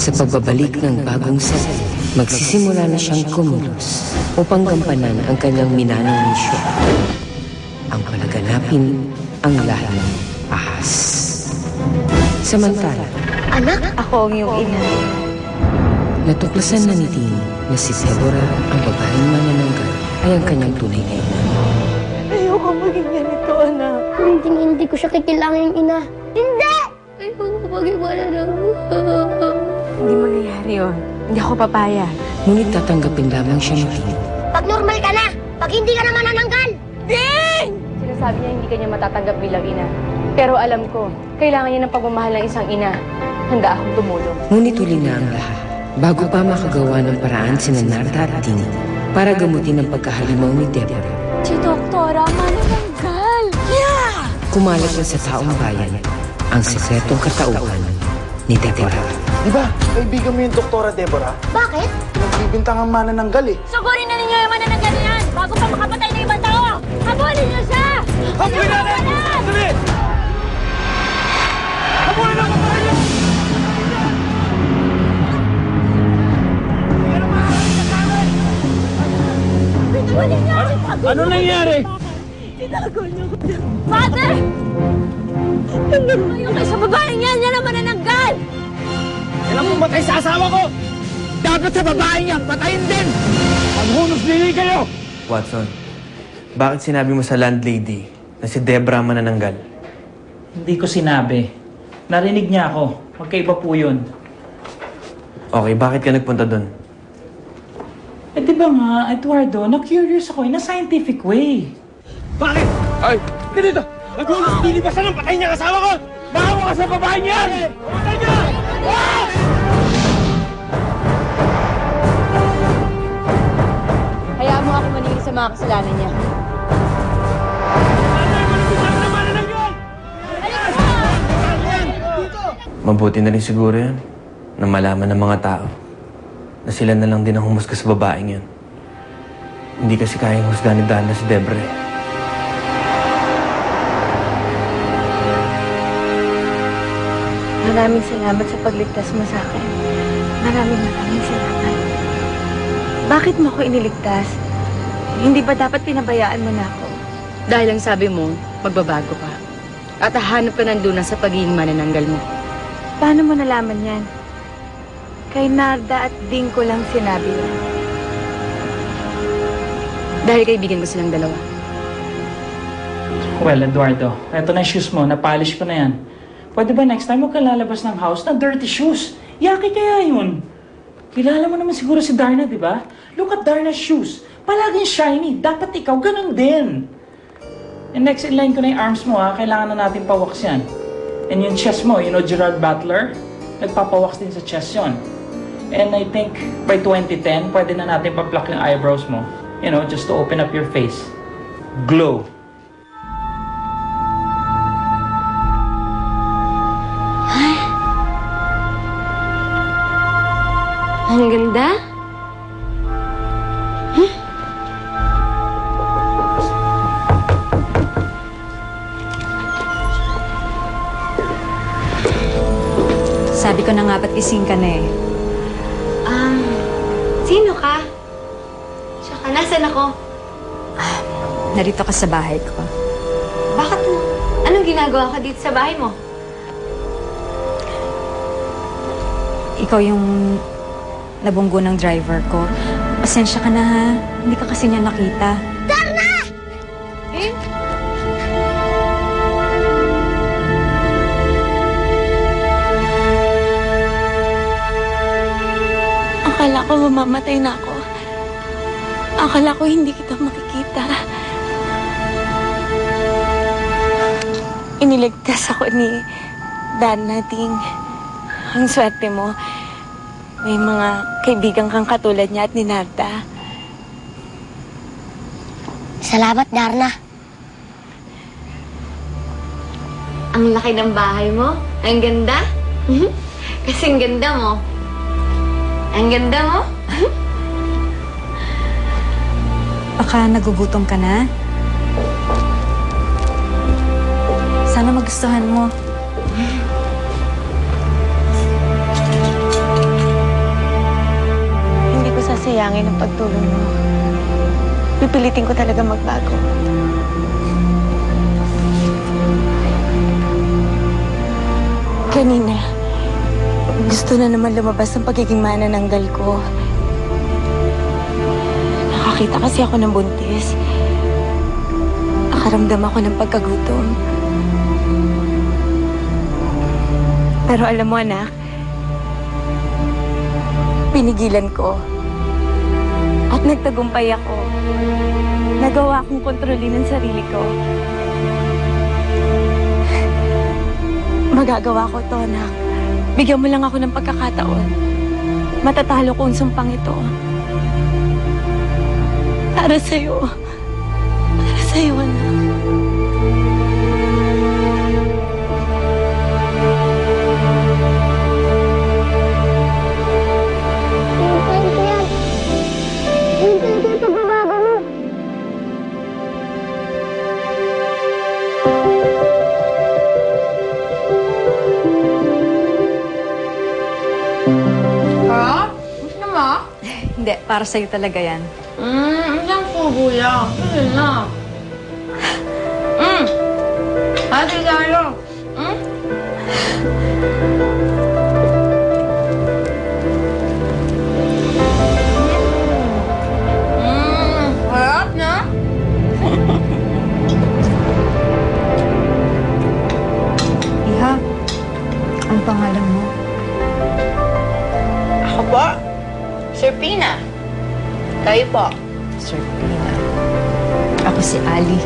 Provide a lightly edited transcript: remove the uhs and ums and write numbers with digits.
Sa pagbabalik ng bagong set, magsisimula na siyang kumilos upang gampanan ang kanyang minanang misyon. Ang palaganapin ang lahi ng ahas. Samantala, anak, ako ang iyong ina. Natuklasan na ni Tini na si Deborah, ang babaeng manananggal, ay ang kanyang tunay na ina. Ayoko maging ganito, anak. Hindi ko siya kikilangin, ina. Hindi! Ayoko maging manananggal. Hindi mangyayari yun. Hindi ako papayag. Ngunit tatanggapin lamang siya ni Tini. Pag normal ka na, pag hindi ka na manananggal! Ding! Sinasabi niya hindi kanya matatanggap bilang ina. Pero alam ko, kailangan niya ng pagmamahal ng isang ina. Handa akong tumulong. Ngunit huli na ang lahat. Bago pa makagawa ng paraan sina Narda at Tini para gamutin ang pagkahalimaw ni Deborah. Si Doktora, manananggal! Yeah! Kumalat na sa taong bayan ang sekretong katauhan ni Deborah. Diba, kaibigan mo yung Doktora Deborah? Bakit? Nagbibintang ang manananggal eh. Sugurin na ninyo yung manananggal yan bago pa makapatay ng ibang tao! Habulin niyo siya! Habulin natin! Dali! Habulin na mga kayo! Ano nangyari? Tinago niyo ko dyan. Father! Tingnan mo yung sa babaeng yan! Yan ang manananggal! Kailan mo matay sa asawa ko? Dapat sa babaeng yan, patayin din! Maghunos nili kayo! Watson, bakit sinabi mo sa landlady na si Deborah manananggal? Hindi ko sinabi. Narinig niya ako. Magkaiba po yun. Okay, bakit ka nagpunta doon? Eh di ba nga, Eduardo, na-curious ako in a scientific way. Bakit? Ay! Ganito! Naghunos nili ba siya ng patayin niya asawa ko? Bahawa ka sa babaeng yan! Patay niya! Ah! Hayaan mo ako maningil sa mga kasalanan niya. Mabuti na rin siguro yan na malaman ng mga tao na sila na lang din ang humusga sa babaeng yan. Hindi kasi kayang husga ni Dana si Deborah. Maraming salamat sa pagligtas mo sa akin. Maraming salamat. Bakit mo ako iniligtas? Hindi ba dapat pinabayaan mo na ako? Dahil ang sabi mo, magbabago ka. At hahanap ka ng lunas sa pagiging manananggal mo. Paano mo nalaman yan? Kay Narda at Ding ko lang sinabi yan. Dahil kaibigan ko silang dalawa. Well, Eduardo, eto na yung shoes mo. Napolish ko na yan. Pwede ba next time huwag ka lalabas ng house na dirty shoes? Yaki kaya yun? Kilala mo naman siguro si Darna, di ba? Look at Darna's shoes. Palaging shiny. Dapat ikaw, ganun din. And next in line ko na yung arms mo, ha? Kailangan na natin pawax yan. And yung chest mo, you know Gerard Butler? Nagpapawax din sa chest yon. And I think by 2010, pwede na natin pa-pluck yung eyebrows mo. You know, just to open up your face. Glow. Ang ganda. Sabi ko na nga ba't gising ka na eh. Sino ka? Tsaka, nasan ako? Narito ka sa bahay ko. Bakit? Anong ginagawa ka dito sa bahay mo? Ikaw yung nabunggo ng driver ko. Pasensya ka na ha. Hindi ka kasi niya nakita. Darna! Eh? Akala ko mamamatay na ako. Akala ko hindi kita makikita. Iniligtas ako ni Darna, Ding. Ang swerte mo. May mga kaibigan kang katulad niya at ni Narda. Salamat, Darna. Ang laki ng bahay mo. Ang ganda. Kasing ganda mo. Ang ganda mo. Baka nagugutom ka na? Sana magustuhan mo. sayangin ang pagtulong mo. Pipilitin ko talaga magbago. Kanina, gusto na naman lumabas ang pagiging manananggal ko. Nakakita kasi ako ng buntis. Nakaramdam ako ng pagkagutom. Pero alam mo, anak, pinigilan ko. At nagtagumpay ako. Nagawa akong kontrolin ang sarili ko. Magagawa ko to, anak. Bigyan mo lang ako ng pagkakataon. Matatalo ko ang sumpang ito. Para sa'yo. Para sa'yo, anak. Hindi, para sa'yo talaga yan. Isang subo lang. Sige na. Hati tayo. Harap na. Iha, ang pangalan mo? Ako po? Sir Pina. Kayo po. Sir Pina. Ako si Ali.